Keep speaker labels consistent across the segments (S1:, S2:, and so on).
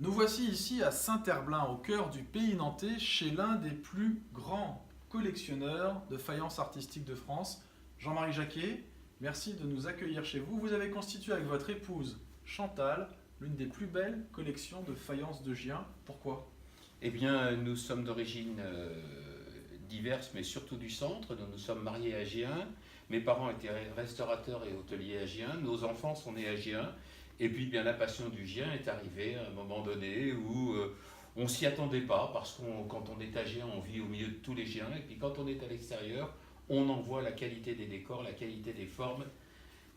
S1: Nous voici ici à Saint-Herblain, au cœur du pays nantais, chez l'un des plus grands collectionneurs de faïences artistiques de France, Jean-Marie Jacquet. Merci de nous accueillir chez vous. Vous avez constitué avec votre épouse Chantal l'une des plus belles collections de faïences de Gien. Pourquoi?
S2: Eh bien, nous sommes d'origine diverse, mais surtout du centre. Nous nous sommes mariés à Gien. Mes parents étaient restaurateurs et hôteliers à Gien. Nos enfants sont nés à Gien. Et puis, bien, la passion du Gien est arrivée à un moment donné où on s'y attendait pas, parce que quand on est à Gien, on vit au milieu de tous les Giens. Et puis, quand on est à l'extérieur, on en voit la qualité des décors, la qualité des formes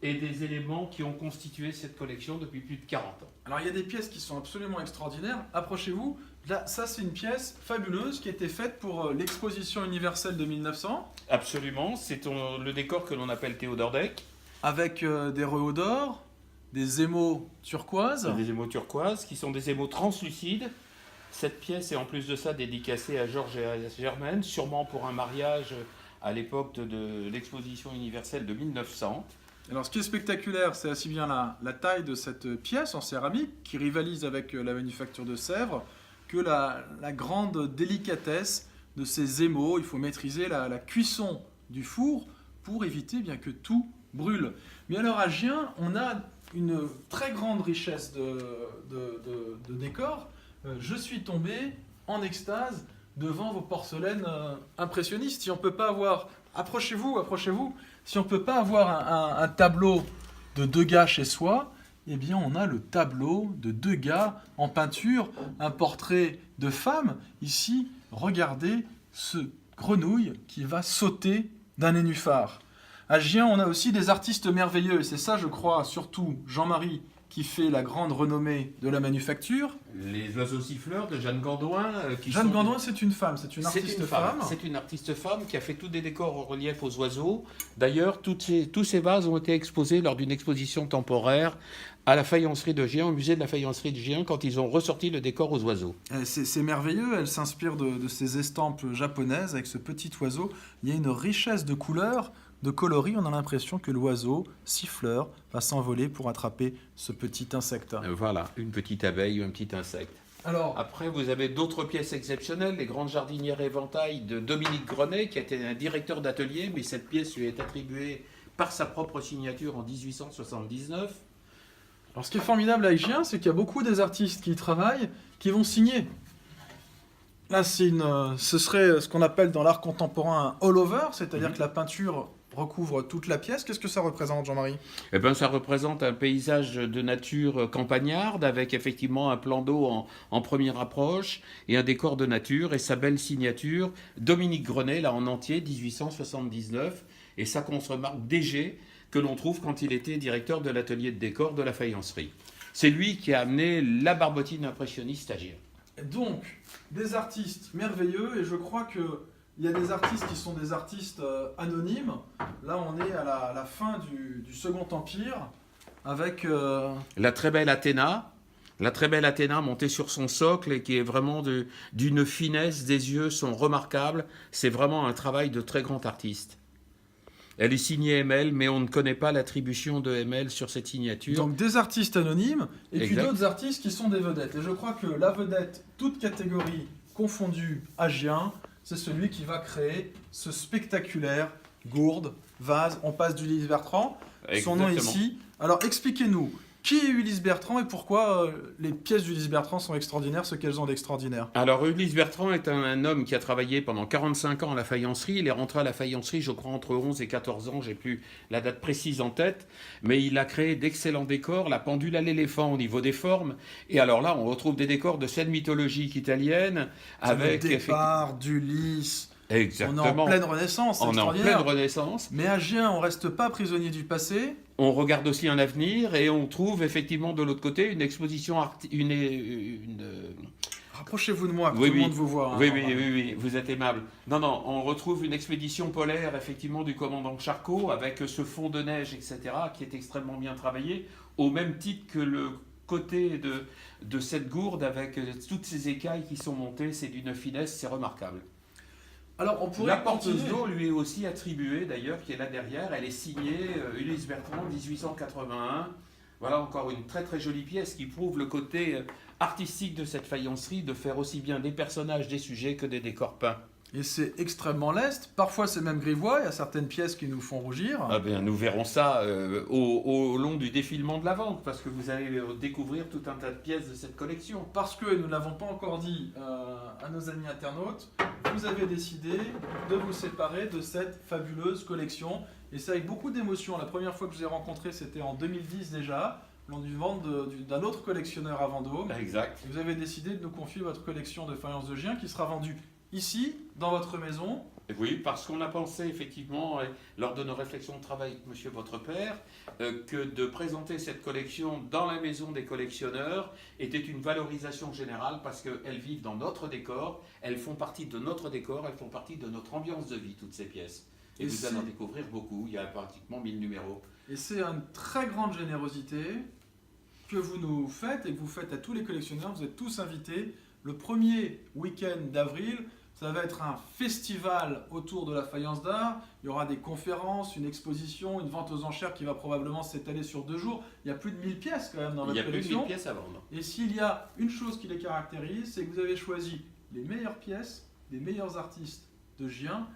S2: et des éléments qui ont constitué cette collection depuis plus de 40 ans.
S1: Alors il y a des pièces qui sont absolument extraordinaires. Approchez-vous. Là, ça c'est une pièce fabuleuse qui a été faite pour l'exposition universelle de 1900
S2: Absolument, c'est le décor que l'on appelle Théodore Deck.
S1: avec des rehauts d'or, des émaux turquoises.
S2: Des émaux turquoises qui sont des émaux translucides. Cette pièce est en plus de ça dédicacée à Georges et à Germaine, sûrement pour un mariage à l'époque de l'exposition universelle de 1900.
S1: Alors ce qui est spectaculaire, c'est aussi bien la taille de cette pièce en céramique qui rivalise avec la manufacture de Sèvres que la grande délicatesse de ces émaux. Il faut maîtriser la cuisson du four pour éviter bien que tout brûle. Mais alors à Gien, on a une très grande richesse de décors. Je suis tombé en extase devant vos porcelaines impressionnistes. Si on peut pas avoir... Approchez-vous, approchez-vous. Si on ne peut pas avoir un tableau de Degas chez soi, eh bien on a le tableau de Degas en peinture, un portrait de femme. Ici, regardez ce grenouille qui va sauter d'un nénuphar. À Gien, on a aussi des artistes merveilleux. Et c'est ça, je crois, surtout Jean-Marie qui fait la grande renommée de la manufacture.
S2: Les oiseaux siffleurs de Jeanne Gandoin.
S1: Jeanne Gandoin, c'est une femme, c'est une artiste femme.
S2: C'est une artiste femme qui a fait tous des décors en relief aux oiseaux. D'ailleurs, tous ces vases ont été exposés lors d'une exposition temporaire à la faïencerie de Gien, au musée de la faïencerie de Gien, quand ils ont ressorti le décor aux oiseaux.
S1: C'est merveilleux, elle s'inspire de ces estampes japonaises avec ce petit oiseau. Il y a une richesse de couleurs, de coloris, on a l'impression que l'oiseau siffleur va s'envoler pour attraper ce petit insecte.
S2: Voilà, une petite abeille ou un petit insecte.
S1: Alors,
S2: Après, vous avez d'autres pièces exceptionnelles, les grandes jardinières éventail de Dominique Grenet, qui était un directeur d'atelier, mais cette pièce lui est attribuée par sa propre signature en 1879.
S1: alors ce qui est formidable avec Gien, c'est qu'il y a beaucoup des artistes qui y travaillent, qui vont signer. Là, ce serait ce qu'on appelle dans l'art contemporain un all-over, c'est-à-dire que la peinture recouvre toute la pièce. Qu'est-ce que ça représente, Jean-Marie?
S2: Eh ben, ça représente un paysage de nature campagnarde avec effectivement un plan d'eau en première approche et un décor de nature et sa belle signature, Dominique Grenet, là en entier, 1879, et ça qu'on se remarque DG que l'on trouve quand il était directeur de l'atelier de décor de la faïencerie. C'est lui qui a amené la barbotine impressionniste à Gien.
S1: Donc, des artistes merveilleux, et je crois que il y a des artistes qui sont des artistes anonymes. Là, on est à la fin du Second Empire, avec...
S2: La très belle Athéna montée sur son socle et qui est vraiment d'une finesse, des yeux sont remarquables. C'est vraiment un travail de très grand artiste. Elle est signée ML, mais on ne connaît pas l'attribution de ML sur cette signature.
S1: Donc des artistes anonymes, et puis
S2: Exact.
S1: d'autres artistes qui sont des vedettes. Et je crois que la vedette, toute catégorie confondue à Gien, c'est celui qui va créer ce spectaculaire gourde, vase. On passe d'Ulysse Bertrand, son nom
S2: Exactement.
S1: ici. Alors expliquez-nous, qui est Ulysse Bertrand et pourquoi les pièces d'Ulysse Bertrand sont extraordinaires, ce qu'elles ont d'extraordinaire?
S2: Alors, Ulysse Bertrand est un homme qui a travaillé pendant 45 ans à la faïencerie. Il est rentré à la faïencerie, je crois, entre 11 et 14 ans. J'ai plus la date précise en tête. Mais il a créé d'excellents décors, la pendule à l'éléphant au niveau des formes. Et alors là, on retrouve des décors de scène mythologique italienne. Avec
S1: le départ d'Ulysse.
S2: Exactement.
S1: On est en pleine Renaissance, c'est
S2: On est en
S1: extraordinaire.
S2: pleine Renaissance.
S1: Mais à Gien, on reste pas prisonnier du passé.
S2: On regarde aussi un avenir et on trouve effectivement de l'autre côté une exposition
S1: Rapprochez-vous de moi, que
S2: Oui,
S1: tout le
S2: oui.
S1: monde vous voit. hein,
S2: Oui,
S1: Jean-Marie.
S2: vous êtes aimable. Non, on retrouve une expédition polaire, effectivement, du commandant Charcot, avec ce fond de neige, etc., qui est extrêmement bien travaillé, au même titre que le côté de cette gourde, avec toutes ces écailles qui sont montées, c'est d'une finesse, c'est remarquable.
S1: Alors, on pourrait
S2: La porteuse
S1: continuer.
S2: d'eau lui est aussi attribuée, d'ailleurs, qui est là derrière, elle est signée Ulysse Bertrand, 1881, Voilà encore une très très jolie pièce qui prouve le côté artistique de cette faïencerie, de faire aussi bien des personnages, des sujets que des décors peints.
S1: Et c'est extrêmement leste. Parfois, c'est même grivois. Il y a certaines pièces qui nous font rougir.
S2: Ah ben, nous verrons ça au long du défilement de la vente, parce que vous allez découvrir tout un tas de pièces de cette collection.
S1: Parce que nous ne l'avons pas encore dit à nos amis internautes, vous avez décidé de vous séparer de cette fabuleuse collection. Et c'est avec beaucoup d'émotion. La première fois que je vous ai rencontré, c'était en 2010 déjà, lors du vente d'un autre collectionneur à Vendôme.
S2: Exact.
S1: Vous avez décidé de nous confier votre collection de faïences de Gien qui sera vendue ici, dans votre maison.
S2: Oui, parce qu'on a pensé effectivement, lors de nos réflexions de travail avec monsieur votre père, que de présenter cette collection dans la maison des collectionneurs était une valorisation générale parce qu'elles vivent dans notre décor, elles font partie de notre décor, elles font partie de notre ambiance de vie, toutes ces pièces. Et vous allez en découvrir beaucoup, il y a pratiquement 1000 numéros.
S1: Et c'est une très grande générosité que vous nous faites et que vous faites à tous les collectionneurs. Vous êtes tous invités. Le premier week-end d'avril, ça va être un festival autour de la faïence d'art. Il y aura des conférences, une exposition, une vente aux enchères qui va probablement s'étaler sur 2 jours. Il y a plus de 1000 pièces quand même dans votre collection.
S2: Il y a plus de 1000 pièces à vendre.
S1: Et s'il y a une chose qui les caractérise, c'est que vous avez choisi les meilleures pièces, les meilleurs artistes de Gien.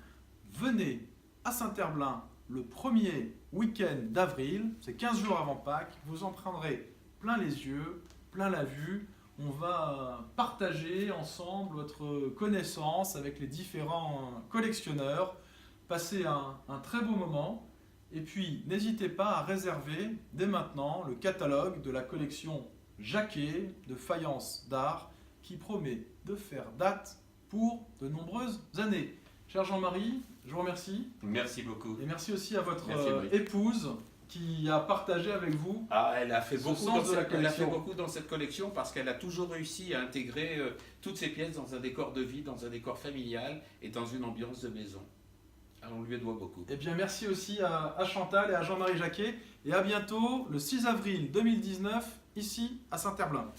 S1: Venez à Saint-Herblain le premier week-end d'avril, c'est 15 jours avant Pâques. Vous en prendrez plein les yeux, plein la vue. On va partager ensemble votre connaissance avec les différents collectionneurs, passer un très beau moment. Et puis, n'hésitez pas à réserver dès maintenant le catalogue de la collection Jacquet de faïence d'art qui promet de faire date pour de nombreuses années. Cher Jean-Marie, je vous remercie.
S2: Merci beaucoup.
S1: Et merci aussi à votre épouse qui a partagé avec vous.
S2: Ah, elle a fait beaucoup
S1: dans
S2: cette collection parce qu'elle a toujours réussi à intégrer toutes ces pièces dans un décor de vie, dans un décor familial et dans une ambiance de maison. Alors on lui doit beaucoup.
S1: Eh bien merci aussi à Chantal et à Jean-Marie Jacquet et à bientôt le 6 avril 2019 ici à Saint-Herblain.